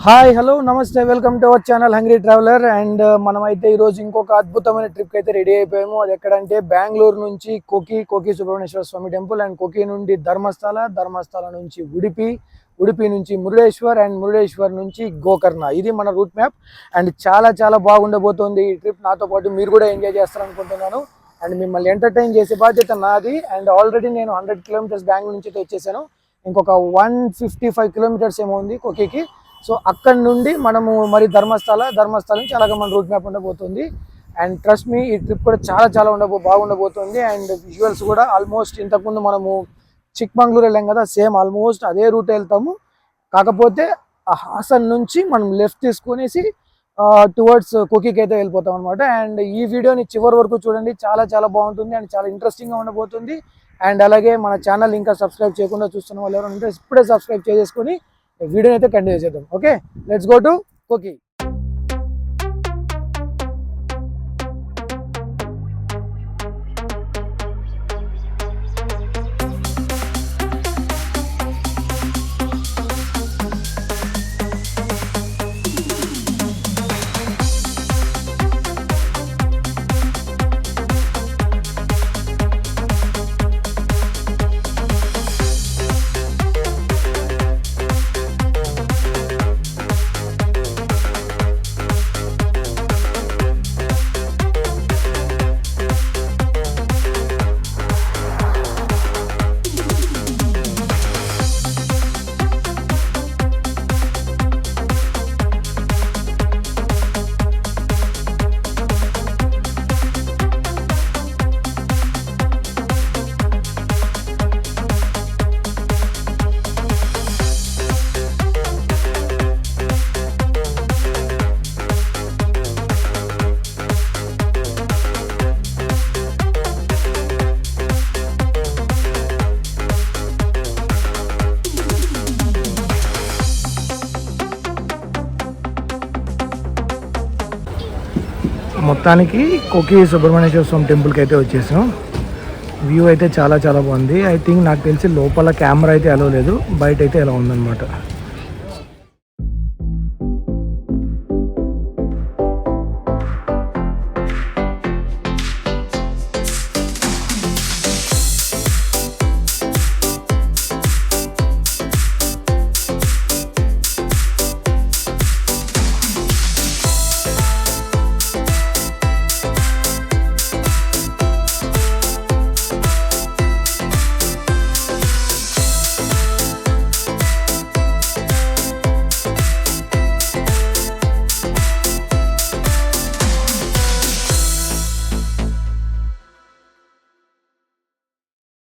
Hi hello నమస్తే welcome to our channel hungry traveller and మనమైతే ఈరోజు ఇంకొక అద్భుతమైన ట్రిప్కి అయితే రెడీ అయిపోయాము. అది ఎక్కడంటే బెంగళూరు నుంచి కోకి సుబ్రహ్మణ్యేశ్వర స్వామి టెంపుల్ అండ్ కోకి నుండి ధర్మస్థల నుంచి ఉడిపి నుంచి మురుడేశ్వర్ అండ్ మురుడేశ్వర్ నుంచి గోకర్ణ. ఇది మన రూట్ మ్యాప్ అండ్ చాలా బాగుండబోతోంది ఈ ట్రిప్. నాతో పాటు మీరు కూడా ఎంజాయ్ చేస్తారనుకుంటున్నాను అండ్ మిమ్మల్ని ఎంటర్టైన్ చేసే బాధ్యత నాది. అండ్ ఆల్రెడీ నేను 100 కిలోమీటర్స్ బెంగళూరు నుంచి అయితే వచ్చేసాను. ఇంకొక 155 కిలోమీటర్స్ ఏమో ఉంది కోకికి. సో అక్కడ నుండి మనము మరి ధర్మస్థల నుంచి అలాగే మన రూట్ మ్యాప్ ఉండబోతుంది. అండ్ ట్రస్ట్ మీ ఈ ట్రిప్ కూడా చాలా బాగుండబోతుంది. అండ్ విజువల్స్ కూడా ఆల్మోస్ట్ ఇంతకుముందు మనము చిక్మంగళూరు వెళ్ళాం కదా, సేమ్ ఆల్మోస్ట్ అదే రూట్ వెళ్తాము. కాకపోతే ఆ హాసన్ నుంచి మనం లెఫ్ట్ తీసుకునేసి టువర్డ్స్ కోకికి అయితే వెళ్ళిపోతాం అనమాట. అండ్ ఈ వీడియోని చివరి వరకు చూడండి, చాలా బాగుంటుంది అండ్ చాలా ఇంట్రెస్టింగ్గా ఉండబోతుంది. అండ్ అలాగే మన ఛానల్ ఇంకా సబ్స్క్రైబ్ చేయకుండా చూస్తున్న వాళ్ళు ఎవరైనా ఉంటే ఇప్పుడే సబ్స్క్రైబ్ చేసుకొని వీడియోని అయితే కంటిన్యూ చేద్దాం. Okay, let's go to Kukke. మొత్తానికి కోకి సుబ్రహ్మణ్యేశ్వర స్వామి టెంపుల్కి అయితే వచ్చేసాం. వ్యూ అయితే చాలా బాగుంది. ఐ థింక్ నాకు తెలిసి లోపల కెమెరా అయితే అలో లేదు, బయట అయితే ఎలా ఉందన్నమాట.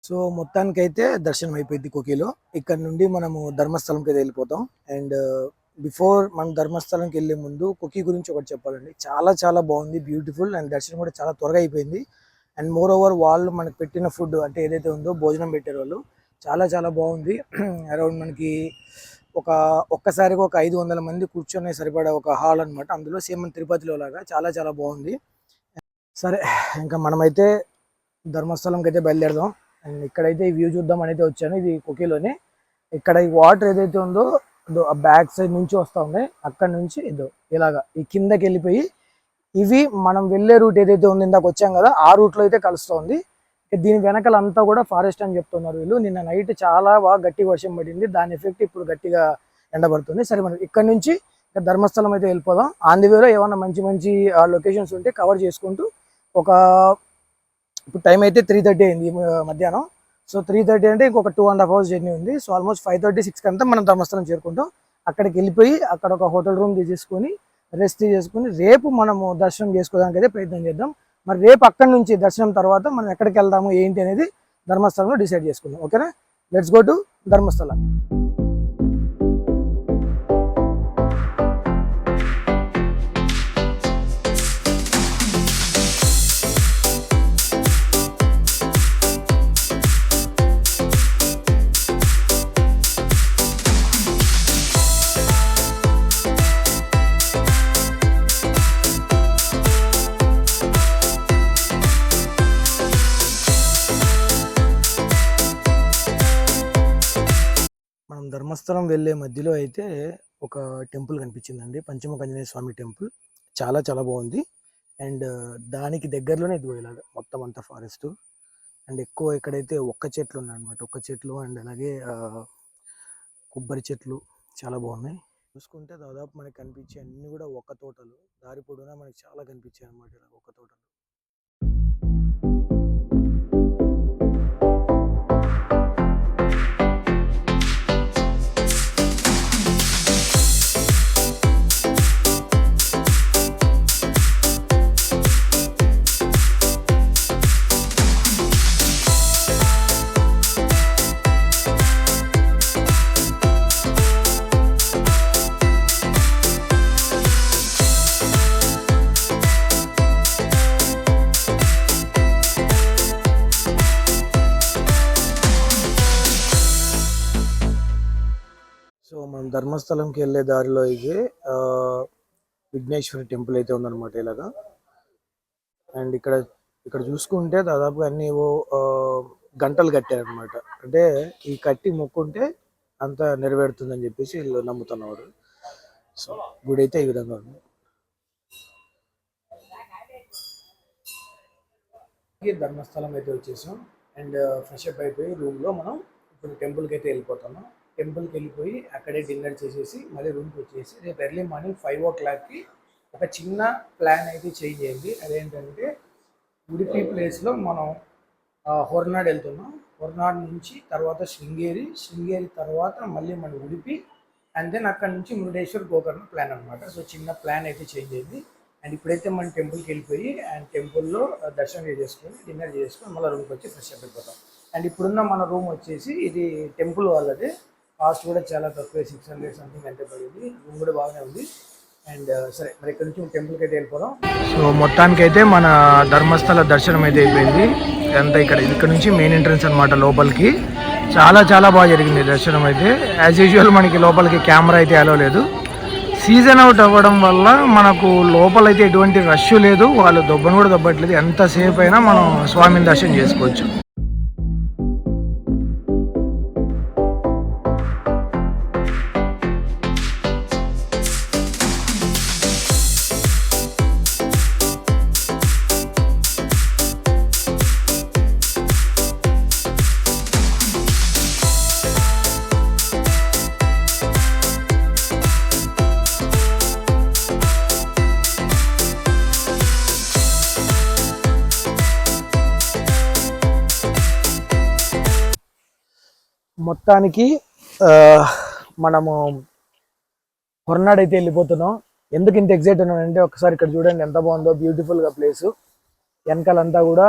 సో మొత్తానికైతే దర్శనం అయిపోయింది కోకిలో. ఇక్కడ నుండి మనము ధర్మస్థలంకి అయితే వెళ్ళిపోతాం. అండ్ బిఫోర్ మనం ధర్మస్థలంకి వెళ్ళే ముందు కోకి గురించి ఒకటి చెప్పాలండి. చాలా బాగుంది, బ్యూటిఫుల్. అండ్ దర్శనం కూడా చాలా త్వరగా అయిపోయింది. అండ్ మోర్ ఓవర్ వాళ్ళు మనకు పెట్టిన ఫుడ్ అంటే ఏదైతే ఉందో భోజనం పెట్టారు వాళ్ళు, చాలా బాగుంది. అరౌండ్ మనకి ఒక్కసారిగా ఒక 500 మంది కూర్చొని సరిపడా ఒక హాల్ అనమాట. అందులో సేమ్ తిరుపతిలో లాగా చాలా బాగుంది. సరే, ఇంకా మనమైతే ధర్మస్థలంకి అయితే బయలుదేరదాం. అండ్ ఇక్కడైతే ఈ వ్యూ చూద్దాం అనేది వచ్చాను. ఇది కోకిలోనే. ఇక్కడ ఈ వాటర్ ఏదైతే ఉందో ఆ బ్యాక్ సైడ్ నుంచి వస్తూ ఉంది. అక్కడ నుంచి ఇలాగా ఈ కిందకి వెళ్ళిపోయి ఇవి మనం వెళ్ళే రూట్ ఏదైతే ఉంది, ఇందాక వచ్చాం కదా, ఆ రూట్లో అయితే కలుస్తుంది. దీని వెనకాల అంతా కూడా ఫారెస్ట్ అని చెప్తున్నారు వీళ్ళు. నిన్న నైట్ చాలా బాగా గట్టి వర్షం పడింది, దాని ఎఫెక్ట్ ఇప్పుడు గట్టిగా ఎండబడుతుంది. సరే, మనం ఇక్కడ నుంచి ధర్మస్థలం అయితే వెళ్ళిపోదాం. ఆన్ ది వేలో ఏమన్నా మంచి లొకేషన్స్ ఉంటే కవర్ చేసుకుంటూ ఇప్పుడు టైం అయితే 3:30 అయింది మధ్యాహ్నం. సో 3:30 అంటే ఇంకొక 2.5 hours జర్నీ ఉంది. సో ఆల్మోస్ట్ 5:36 అంతా మనం ధర్మస్థలం చేరుకుంటాం. అక్కడికి వెళ్ళిపోయి అక్కడ ఒక హోటల్ రూమ్ తీసేసుకొని రెస్ట్ తీసుకొని రేపు మనము దర్శనం చేసుకోవడానికి అయితే ప్రయత్నం చేద్దాం. మరి రేపు అక్కడి నుంచి దర్శనం తర్వాత మనం ఎక్కడికి వెళ్దాము ఏంటి అనేది ధర్మస్థలంలో డిసైడ్ చేసుకుందాం. ఓకేనా, let's go to Dharmasthala. Dharmasthala వెళ్ళే మధ్యలో అయితే ఒక టెంపుల్ కనిపించిందండి, పంచముఖాంజనేయ స్వామి టెంపుల్. చాలా చాలా బాగుంది. అండ్ దానికి దగ్గరలోనే ఇదిగో ఇలాగ మొత్తం అంతా ఫారెస్ట్. అండ్ ఎక్కువ ఇక్కడైతే ఒక్క చెట్లు ఉన్నాయన్నమాట, ఒక్క చెట్లు. అండ్ అలాగే కొబ్బరి చెట్లు చాలా బాగున్నాయి. చూసుకుంటే దాదాపు మనకి కనిపించే అన్ని కూడా ఒక్క తోటలు. దారి పొడవునా మనకి చాలా కనిపించాయి అన్నమాట ఇలా ఒక్క తోటలు. సో మనం ధర్మస్థలంకి వెళ్ళే దారిలో ఇది విఘ్నేశ్వరి టెంపుల్ అయితే ఉందన్నమాట ఇలాగా. అండ్ ఇక్కడ చూసుకుంటే దాదాపు అన్ని గంటలు కట్టారనమాట. అంటే ఈ కట్టి మొక్కుంటే అంత నెరవేరుతుందని చెప్పేసి వీళ్ళు నమ్ముతున్నారు. సో గుడి అయితే ఈ విధంగా ఉంది. ధర్మస్థలం అయితే వచ్చేసాం. అండ్ ఫ్రెష్ అప్ అయిపోయి రూమ్లో మనం ఇప్పుడు టెంపుల్కి అయితే వెళ్ళిపోతున్నాం. టెంపుల్కి వెళ్ళిపోయి అక్కడే డిన్నర్ చేసేసి మళ్ళీ రూమ్కి వచ్చేసి రేపు ఎర్లీ మార్నింగ్ 5 o'clockకి ఒక చిన్న ప్లాన్ అయితే చేంజ్ అయింది. అదేంటంటే ఉడిపి ప్లేస్లో మనం హొర్నాడ్ వెళ్తున్నాం. హొర్నాడ్ నుంచి తర్వాత శృంగేరి తర్వాత మళ్ళీ మనం ఉడిపి అండ్ దెన్ అక్కడ నుంచి మురుడేశ్వర్ గోకర్ణ ప్లాన్ అనమాట. సో చిన్న ప్లాన్ అయితే చేంజ్ అయింది. అండ్ ఇప్పుడైతే మనం టెంపుల్కి వెళ్ళిపోయి అండ్ టెంపుల్లో దర్శనం చేసుకొని డిన్నర్ చేసుకొని మళ్ళీ రూమ్కి వచ్చి ఫ్రెష్ అప్ అయిపోతాం. అండ్ ఇప్పుడున్న మన రూమ్ వచ్చేసి ఇది టెంపుల్ వాళ్ళది. కాస్ట్ కూడా చాలా తక్కువ, 600 సంథింగ్ అంటే పడింది. రూమ్ కూడా బాగానే ఉంది. అండ్ సరే మరి ఇక్కడ నుంచి టెంపుల్కి అయితే వెళ్ళిపోదాం. సో మొత్తానికైతే మన ధర్మస్థల దర్శనం అయితే అయిపోయింది. అంతా ఇక్కడ నుంచి మెయిన్ ఎంట్రన్స్ అనమాట లోపలికి. చాలా చాలా బాగా జరిగింది దర్శనం అయితే. యాజ్ యూజువల్ మనకి లోపలికి కెమెరా అయితే అలో లేదు. సీజన్ అవుట్ అవ్వడం వల్ల మనకు లోపలైతే ఎటువంటి రష్ లేదు, వాళ్ళు దొబ్బను కూడా దొబ్బట్లేదు. ఎంతసేపు అయినా మనం స్వామిని దర్శనం చేసుకోవచ్చు. మొత్తానికి మనము హొర్నాడ్ అయితే వెళ్ళిపోతున్నాం. ఎందుకు ఇంత ఎగ్జైట్ ఉన్నానంటే ఒకసారి ఇక్కడ చూడండి ఎంత బాగుందో, బ్యూటిఫుల్గా ప్లేసు. వెనకాలంతా కూడా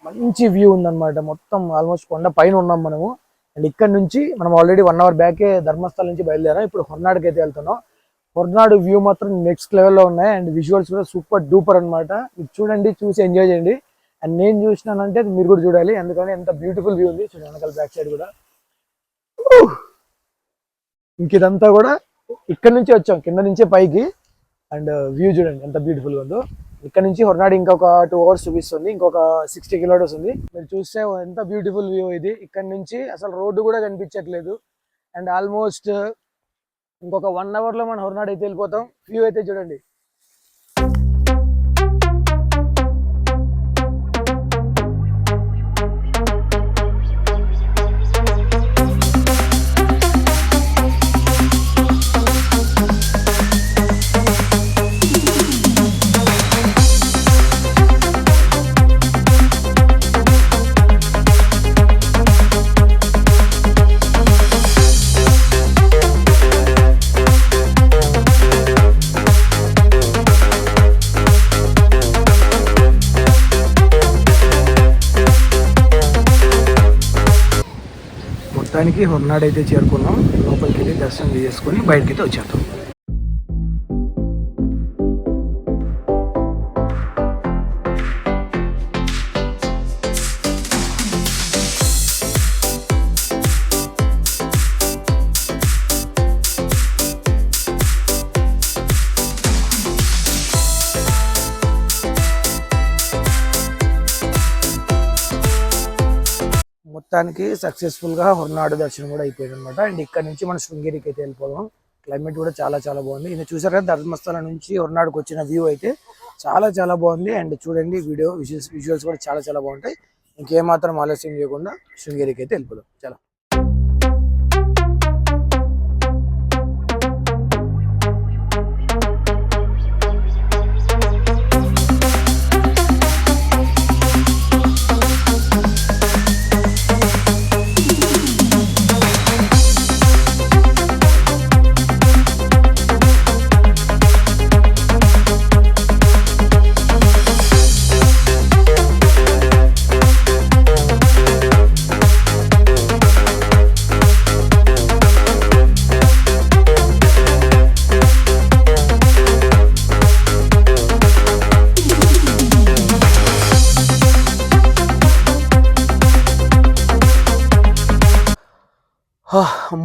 మంచి వ్యూ ఉందన్నమాట. మొత్తం ఆల్మోస్ట్ కొండ పైన ఉన్నాం మనము. అండ్ ఇక్కడ నుంచి మనం ఆల్రెడీ 1 hour బ్యాకే ధర్మస్థలం నుంచి బయలుదేరాం. ఇప్పుడు హొర్నాడ్కి అయితే వెళ్తున్నాం. హొర్నాడ్ వ్యూ మాత్రం నెక్స్ట్ లెవెల్లో ఉన్నాయి. అండ్ విజువల్స్ కూడా సూపర్ డూపర్ అనమాట. ఇది చూడండి, చూసి ఎంజాయ్ చేయండి. అండ్ నేను చూసినానంటే మీరు కూడా చూడాలి, ఎందుకంటే ఎంత బ్యూటిఫుల్ వ్యూ ఉంది. చూడండి వెనకాల బ్యాక్ సైడ్ కూడా. ఇంక ఇదంతా కూడా ఇక్కడ నుంచి వచ్చాం, కింద నుంచే పైకి. అండ్ వ్యూ చూడండి ఎంత బ్యూటిఫుల్గా ఉందో. ఇక్కడ నుంచి హొర్నాడ్ ఇంకొక 2 hours చూపిస్తుంది, ఇంకొక 60 kilometers ఉంది. మీరు చూస్తే ఎంత బ్యూటిఫుల్ వ్యూ ఇది. ఇక్కడ నుంచి అసలు రోడ్డు కూడా కనిపించట్లేదు. అండ్ ఆల్మోస్ట్ ఇంకొక 1 hourలో మనం హొర్నాడ్ అయితే వెళ్ళిపోతాం. వ్యూ అయితే చూడండి. మొత్తానికి హొర్నాడ్ అయితే చేరుకున్నాం. లోపలికి వెళ్ళి దర్శనం చేసుకొని బయటకి అయితే వచ్చేద్దాం. మొత్తానికి సక్సెస్ఫుల్గా హొర్నాడు దర్శనం కూడా అయిపోయింది అనమాట. అండ్ ఇక్కడ నుంచి మనం శృంగేరికి అయితే వెళ్ళిపోదాం. క్లైమేట్ కూడా చాలా చాలా బాగుంది. ఇది చూసారు కదా, ధర్మస్థలం నుంచి హొర్నాడుకు వచ్చిన వ్యూ అయితే చాలా చాలా బాగుంది. అండ్ చూడండి, విజువల్స్ కూడా చాలా చాలా బాగుంటాయి. ఇంకేమాత్రం ఆలస్యం చేయకుండా శృంగేరికి అయితే వెళ్ళిపోదాం. చాలా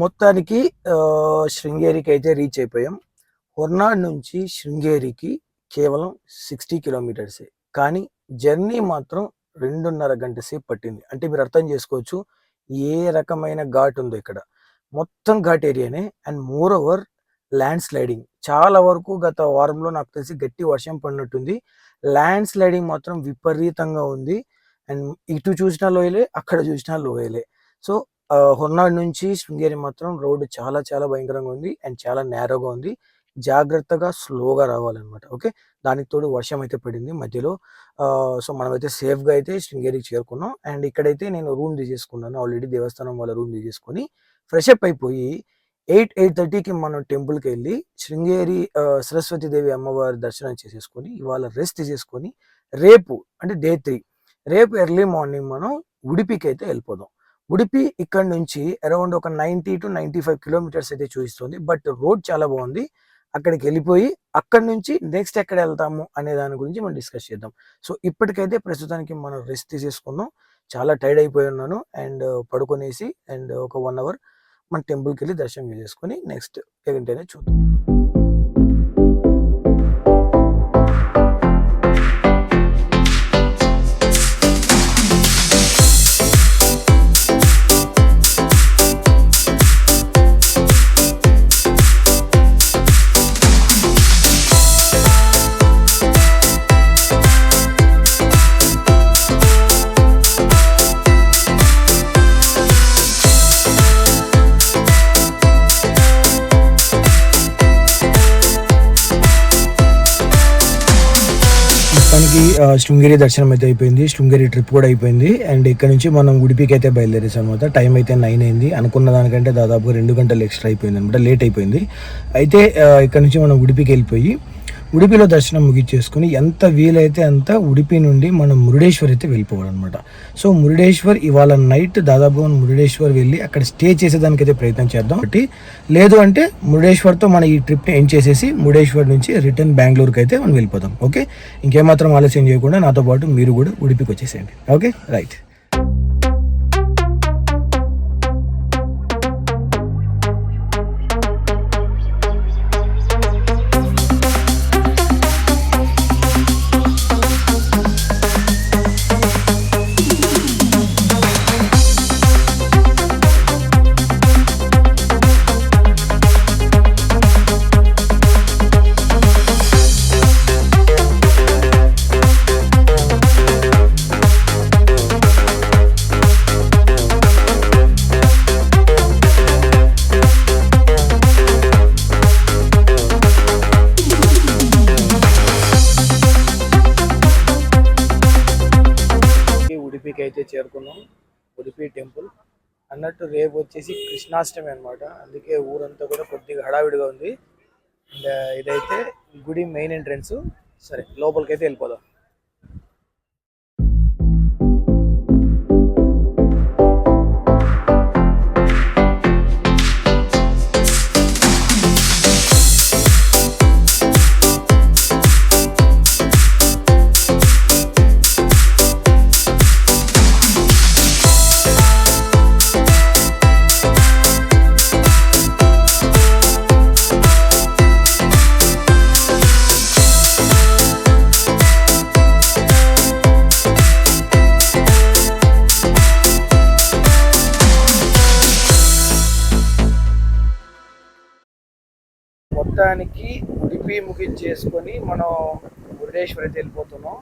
మొత్తానికి శృంగేరికి అయితే రీచ్ అయిపోయాం. హొర్నాడ్ నుంచి శృంగేరికి కేవలం 60 కిలోమీటర్సే, కానీ జర్నీ మాత్రం 2.5 గంట సేపు పట్టింది. అంటే మీరు అర్థం చేసుకోవచ్చు ఏ రకమైన ఘాట్ ఉందో ఇక్కడ. మొత్తం ఘాట్ ఏరియానే. And more over land sliding చాలా వరకు గత వారంలో నాకు తెలిసి గట్టి వర్షం పడినట్టుంది. ల్యాండ్ స్లైడింగ్ మాత్రం విపరీతంగా ఉంది. అండ్ ఇటు చూసినా లోయలే, అక్కడ చూసినా లోయలే. సో హొర్నాడ్ నుంచి శృంగేరి మాత్రం రోడ్డు చాలా చాలా భయంకరంగా ఉంది. అండ్ చాలా నేరోగా ఉంది. జాగ్రత్తగా స్లోగా రావాలన్నమాట. ఓకే, దానికి తోడు వర్షం అయితే పడింది మధ్యలో. సో మనమైతే సేఫ్గా అయితే శృంగేరికి చేరుకున్నాం. అండ్ ఇక్కడైతే నేను రూమ్ తీసేసుకున్నాను ఆల్రెడీ. దేవస్థానం వాళ్ళ రూమ్ తీసేసుకొని ఫ్రెష్ అప్ అయిపోయి 8:30కి మనం టెంపుల్కి వెళ్ళి శృంగేరి సరస్వతీదేవి అమ్మవారి దర్శనం చేసేసుకొని ఇవాళ రెస్ట్ తీసేసుకొని రేపు అంటే డే 3, రేపు ఎర్లీ మార్నింగ్ మనం ఉడిపికి అయితే వెళ్ళిపోదాం. ఉడిపి ఇక్కడ నుంచి అరౌండ్ ఒక 90 to 95 కిలోమీటర్స్ అయితే చూపిస్తుంది. బట్ రోడ్ చాలా బాగుంది. అక్కడికి వెళ్ళిపోయి అక్కడి నుంచి నెక్స్ట్ ఎక్కడ వెళ్తాము అనే దాని గురించి మనం డిస్కస్ చేద్దాం. సో ఇప్పటికైతే ప్రస్తుతానికి మనం రెస్ట్ తీసేసుకుందాం. చాలా టైర్డ్ అయిపోయి ఉన్నాను. అండ్ పడుకొనేసి అండ్ ఒక 1 అవర్ మన టెంపుల్కి వెళ్ళి దర్శనం చేసుకొని నెక్స్ట్ ఏంటనే చూద్దాం. శృంగేరి దర్శనం అయితే అయిపోయింది. శృంగేరి ట్రిప్ కూడా అయిపోయింది. అండ్ ఇక్కడ నుంచి మనం ఉడిపికి అయితే బయలుదేరేసాం అనమాట. టైం అయితే 9 అయింది. అనుకున్న దానికంటే దాదాపుగా 2 గంటలు ఎక్స్ట్రా అయిపోయింది అనమాట. లేట్ అయిపోయింది. అయితే ఇక్కడ నుంచి మనం ఉడిపికి వెళ్ళిపోయి ఉడిపిలో దర్శనం ముగించేసుకుని ఎంత వీలైతే అంత ఉడిపి నుండి మనం మురుడేశ్వర్ అయితే వెళ్ళిపోవాలన్నమాట. సో మురుడేశ్వర్ ఇవాళ నైట్ దాదాపుగా మురుడేశ్వర్ వెళ్ళి అక్కడ స్టే చేసేదానికైతే ప్రయత్నం చేద్దాం. ఒకటి లేదు అంటే మురుడేశ్వర్తో మన ఈ ట్రిప్ని ఎండ్ చేసేసి మురుడేశ్వర్ నుంచి రిటర్న్ బెంగళూరుకి అయితే మనం వెళ్ళిపోదాం. ఓకే, ఇంకేమాత్రం ఆలస్యం చేయకుండా నాతో పాటు మీరు కూడా ఉడిపికి వచ్చేసేయండి. Okay, right. అయితే చేరుకున్నాం. ఉడిపి టెంపుల్ అన్నట్టు రేపు వచ్చేసి కృష్ణాష్టమి అనమాట. అందుకే ఊరంతా కూడా కొద్దిగా హడావిడిగా ఉంది. అండ్ ఇదైతే గుడి మెయిన్ ఎంట్రన్స్. సరే, లోపలికైతే వెళ్ళిపోదాం. మధ్యాహ్నానికి ఉడిపి ముగించేసుకొని మనం మురుడేశ్వర్ అయితే వెళ్ళిపోతున్నాం.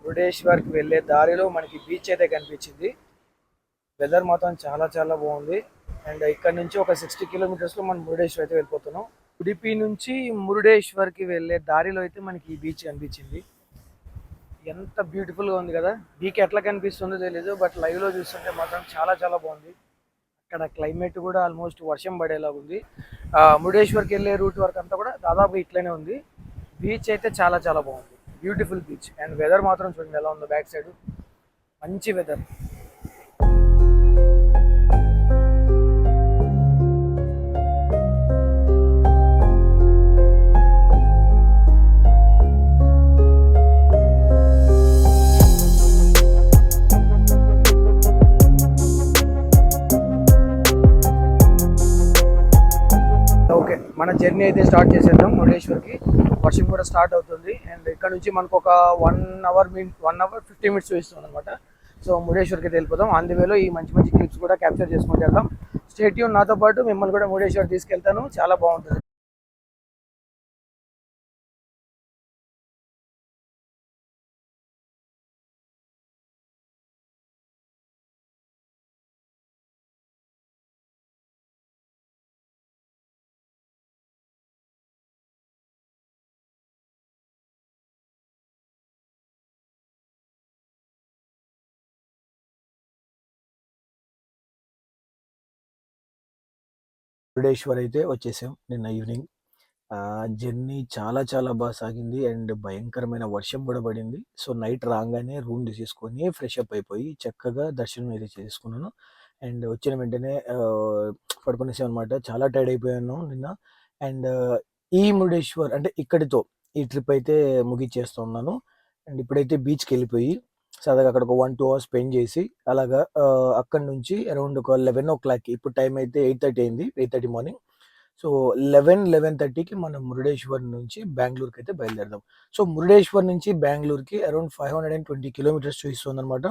మురుడేశ్వర్కి వెళ్ళే దారిలో మనకి బీచ్ అయితే కనిపించింది. వెదర్ మాత్రం చాలా చాలా బాగుంది. అండ్ ఇక్కడ నుంచి ఒక 60 కిలోమీటర్స్లో మనం మురుడేశ్వర్ అయితే వెళ్ళిపోతున్నాం. ఉడిపి నుంచి మురుడేశ్వర్కి వెళ్ళే దారిలో అయితే మనకి ఈ బీచ్ కనిపించింది. ఎంత బ్యూటిఫుల్గా ఉంది కదా. మీకు ఎట్లా కనిపిస్తుందో తెలీదు, బట్ లైవ్లో చూస్తుంటే మాత్రం చాలా చాలా బాగుంది. అక్కడ క్లైమేట్ కూడా ఆల్మోస్ట్ వర్షం పడేలాగా ఉంది. మురుడేశ్వర్కి వెళ్ళే రూట్ వరకు అంతా కూడా దాదాపు ఇట్లనే ఉంది. బీచ్ అయితే చాలా చాలా బాగుంది, బ్యూటిఫుల్ బీచ్. అండ్ వెదర్ మాత్రం చూడండి ఎలా ఉందో, బ్యాక్ సైడ్ మంచి వెదర్. ఓకే, మన జర్నీ అయితే స్టార్ట్ చేసేద్దాం. మురుడేశ్వర్కి వర్షం కూడా స్టార్ట్ అవుతుంది. అండ్ ఇక్కడ నుంచి మనకు ఒక 1 అవర్ 50 మినిట్స్ చూపిస్తుంది అనమాట. సో మురుడేశ్వర్కి అయితే వెళ్ళిపోదాం. ఆన్ ది వేలో ఈ మంచి మంచి క్లిప్స్ కూడా క్యాప్చర్ చేసుకుంటూ వెళ్దాం. స్టే ట్యూన్, నాతో పాటు మిమ్మల్ని కూడా మురుడేశ్వర్ తీసుకెళ్తాను, చాలా బాగుంటుంది. మురుడేశ్వర్ అయితే వచ్చేసాం నిన్న ఈవినింగ్. జర్నీ చాలా చాలా బాగా సాగింది. అండ్ భయంకరమైన వర్షం కూడా పడింది. సో నైట్ రాగానే రూమ్ తీసేసుకొని ఫ్రెష్ అప్ అయిపోయి చక్కగా దర్శనం అయితే చేసుకున్నాను. అండ్ వచ్చిన వెంటనే పడుకునేసాం అనమాట. చాలా టైర్డ్ అయిపోయాను నిన్న. అండ్ ఈ మురుడేశ్వర్ అంటే ఇక్కడితో ఈ ట్రిప్ అయితే ముగిచ్చేస్తున్నాను. అండ్ ఇప్పుడైతే బీచ్కి వెళ్ళిపోయి సరదాగా అక్కడ ఒక 1-2 అవర్స్ స్పెండ్ చేసి అలాగా అక్కడి నుంచి అరౌండ్ ఒక 11 o'clock, ఇప్పుడు టైం అయితే 8:30 అయింది, 8:30 మార్నింగ్. సో 11-11:30కి మనం మురుడేశ్వర్ నుంచి బెంగళూరుకి అయితే బయలుదేరదాం. సో మురుడేశ్వర్ నుంచి బెంగళూరుకి అరౌండ్ 520 కిలోమీటర్స్ చూపిస్తుంది అనమాట.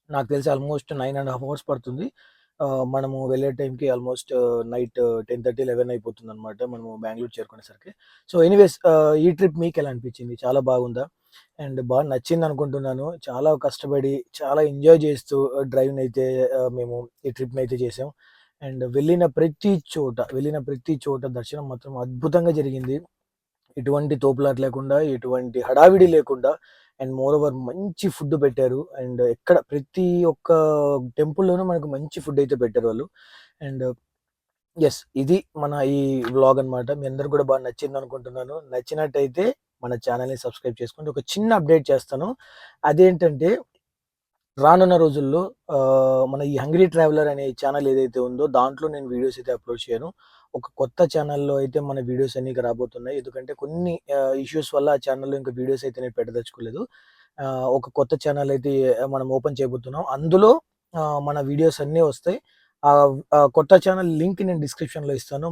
నాకు తెలిసి ఆల్మోస్ట్ 9.5 అవర్స్ పడుతుంది. మనము వెళ్ళే టైంకి ఆల్మోస్ట్ నైట్ 10:30, 11 అయిపోతుంది అనమాట మనము బెంగళూరు చేరుకునేసరికి. సో ఎనీవేస్, ఈ ట్రిప్ మీకు ఎలా అనిపించింది? చాలా బాగుందా? అండ్ బాగా నచ్చింది అనుకుంటున్నాను. చాలా కష్టపడి చాలా ఎంజాయ్ చేస్తూ డ్రైవ్ని అయితే మేము ఈ ట్రిప్ని అయితే చేసాం. అండ్ వెళ్ళిన ప్రతి చోట దర్శనం మాత్రం అద్భుతంగా జరిగింది. ఎటువంటి తోపులాట లేకుండా, ఎటువంటి హడావిడి లేకుండా, అండ్ మోర్ ఓవర్ మంచి ఫుడ్ పెట్టారు. అండ్ ఎక్కడ ప్రతి ఒక్క టెంపుల్లోనూ మనకు మంచి ఫుడ్ అయితే పెట్టారు వాళ్ళు. అండ్ ఎస్, ఇది మన ఈ వ్లాగ్ అనమాట. మీ అందరు కూడా బాగా నచ్చింది అనుకుంటున్నాను. నచ్చినట్టయితే మన ఛానల్ని సబ్స్క్రైబ్ చేసుకోండి. ఒక చిన్న అప్డేట్ చేస్తాను. అదేంటంటే రానున్న రోజుల్లో మన ఈ హంగ్రీ ట్రావెలర్ అనే ఛానల్ ఏదైతే ఉందో దాంట్లో నేను వీడియోస్ అయితే అప్లోడ్ చేయను. ఒక కొత్త ఛానల్లో అయితే మన వీడియోస్ అన్ని రాబోతున్నాయి. ఎందుకంటే కొన్ని ఇష్యూస్ వల్ల ఆ ఛానల్లో ఇంకా వీడియోస్ అయితే నేను పెట్టదలుచుకోలేదు. ఒక కొత్త ఛానల్ అయితే మనం ఓపెన్ చేయబోతున్నాం. అందులో మన వీడియోస్ అన్నీ వస్తాయి. కొత్త ఛానల్ లింక్ నేను డిస్క్రిప్షన్లో ఇస్తాను.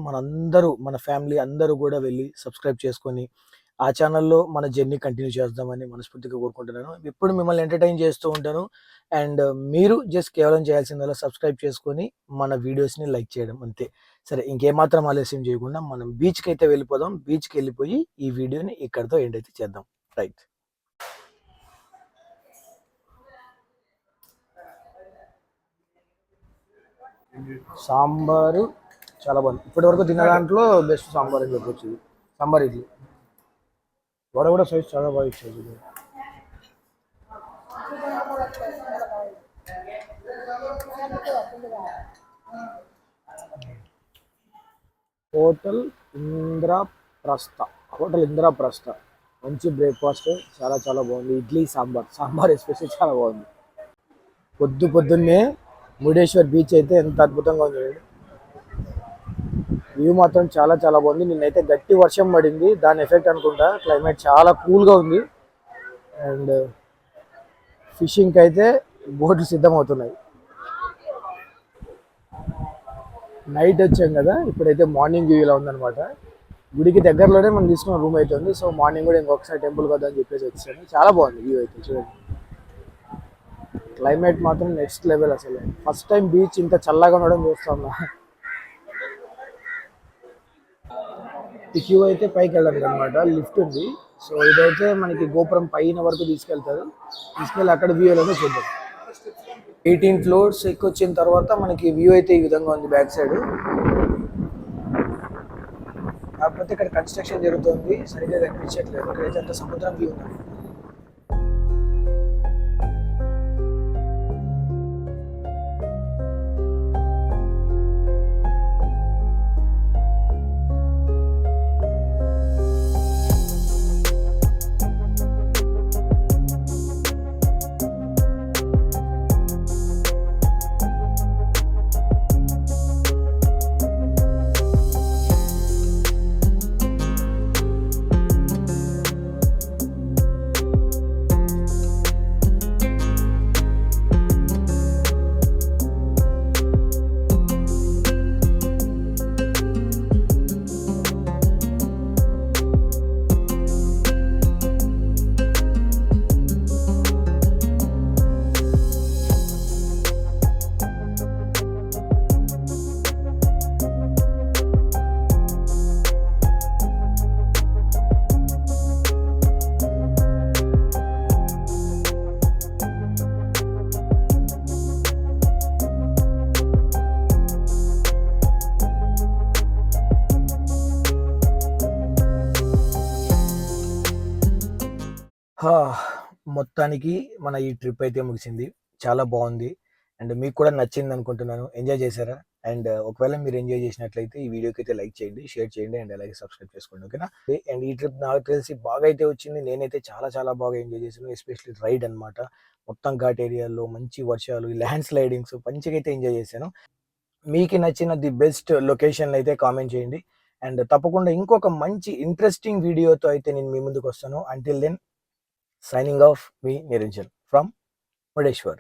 మన ఫ్యామిలీ అందరూ కూడా వెళ్ళి సబ్స్క్రైబ్ చేసుకొని ఆ ఛానల్లో మన జర్నీ కంటిన్యూ చేద్దామని మనస్ఫూర్తిగా కోరుకుంటున్నాను. ఎప్పుడు మిమ్మల్ని ఎంటర్టైన్ చేస్తూ ఉంటాను. అండ్ మీరు జస్ట్ కేవలం చేయాల్సిందల్లా సబ్స్క్రైబ్ చేసుకొని మన వీడియోస్ని లైక్ చేయడం, అంతే. సరే, ఇంకేమాత్రం ఆలస్యం చేయకుండా మనం బీచ్కి అయితే వెళ్ళిపోదాం. బీచ్కి వెళ్ళిపోయి ఈ వీడియోని ఇక్కడితో ఎండ్ అయితే చేద్దాం. రైట్. సాంబారు చాలా బాగుంది. ఇప్పటి వరకు తిన్న దాంట్లో బెస్ట్ సాంబార్ అని చెప్పొచ్చు. సాంబార్ ఇడ్లీ, వడ కూడా సైజ్ చాలా బాగా ఇచ్చేది. హోటల్ ఇంద్రప్రస్థ మంచి బ్రేక్ఫాస్ట్, చాలా చాలా బాగుంది. ఇడ్లీ సాంబార్ ఎస్పెషల్లీ చాలా బాగుంది. పొద్దున్నే మురుడేశ్వర్ బీచ్ అయితే ఎంత అద్భుతంగా ఉంది. వ్యూ మాత్రం చాలా చాలా బాగుంది. నిన్నైతే గట్టి వర్షం పడింది, దాని ఎఫెక్ట్ అనుకుంటా. క్లైమేట్ చాలా కూల్గా ఉంది. అండ్ ఫిషింగ్కి అయితే బోట్లు సిద్ధమవుతున్నాయి. నైట్ వచ్చాం కదా, ఇప్పుడైతే మార్నింగ్ వ్యూ ఇలా ఉందన్నమాట. గుడికి దగ్గరలోనే మనం తీసుకున్న రూమ్ అయితే ఉంది. సో మార్నింగ్ కూడా ఇంకొకసారి టెంపుల్ కదా అని చెప్పేసి వచ్చాను. చాలా బాగుంది వ్యూ అయితే, చూడండి. క్లైమేట్ మాత్రం నెక్స్ట్ లెవెల్. అసలు ఫస్ట్ టైం బీచ్ ఇంత చల్లగా ఉండడం చూస్తాం. ఈ క్యూ అయితే పైకి వెళ్ళడానికి అనమాట, లిఫ్ట్ ఉంది. సో ఇదైతే మనకి గోపురం పైన వరకు తీసుకెళ్తారు. తీసుకెళ్ళి అక్కడ వ్యూ ఎలా చూద్దాం. 18 ఫ్లోర్స్ ఎక్కొచ్చిన తర్వాత మనకి వ్యూ అయితే ఈ విధంగా ఉంది బ్యాక్ సైడ్. కాకపోతే ఇక్కడ కన్స్ట్రక్షన్ జరుగుతుంది, సరిగ్గా కనిపించట్లేదు. ఇక్కడైతే అంత సముద్రం వ్యూ ఉంది. మొత్తానికి మన ఈ ట్రిప్ అయితే ముగిసింది. చాలా బాగుంది అండ్ మీకు కూడా నచ్చింది అనుకుంటున్నాను. ఎంజాయ్ చేశారా? అండ్ ఒకవేళ మీరు ఎంజాయ్ చేసినట్లయితే ఈ వీడియోకి అయితే లైక్ చేయండి, షేర్ చేయండి అండ్ అలాగే సబ్స్క్రైబ్ చేసుకోండి. ఓకేనా? అండ్ ఈ ట్రిప్ నాకు తెలిసి బాగా అయితే వచ్చింది. నేనైతే చాలా చాలా బాగా ఎంజాయ్ చేశాను. ఎస్పెషల్లీ రైడ్ అనమాట. మొత్తం ఘాట్ ఏరియాలో మంచి వర్షాలు, ల్యాండ్ స్లైడింగ్స్ మంచిగా అయితే ఎంజాయ్ చేశాను. మీకు నచ్చిన ది బెస్ట్ లొకేషన్ అయితే కామెంట్ చేయండి. అండ్ తప్పకుండా ఇంకొక మంచి ఇంట్రెస్టింగ్ వీడియోతో అయితే నేను మీ ముందుకు వస్తాను. Until then, signing off, me Niranjan from Murdeshwar.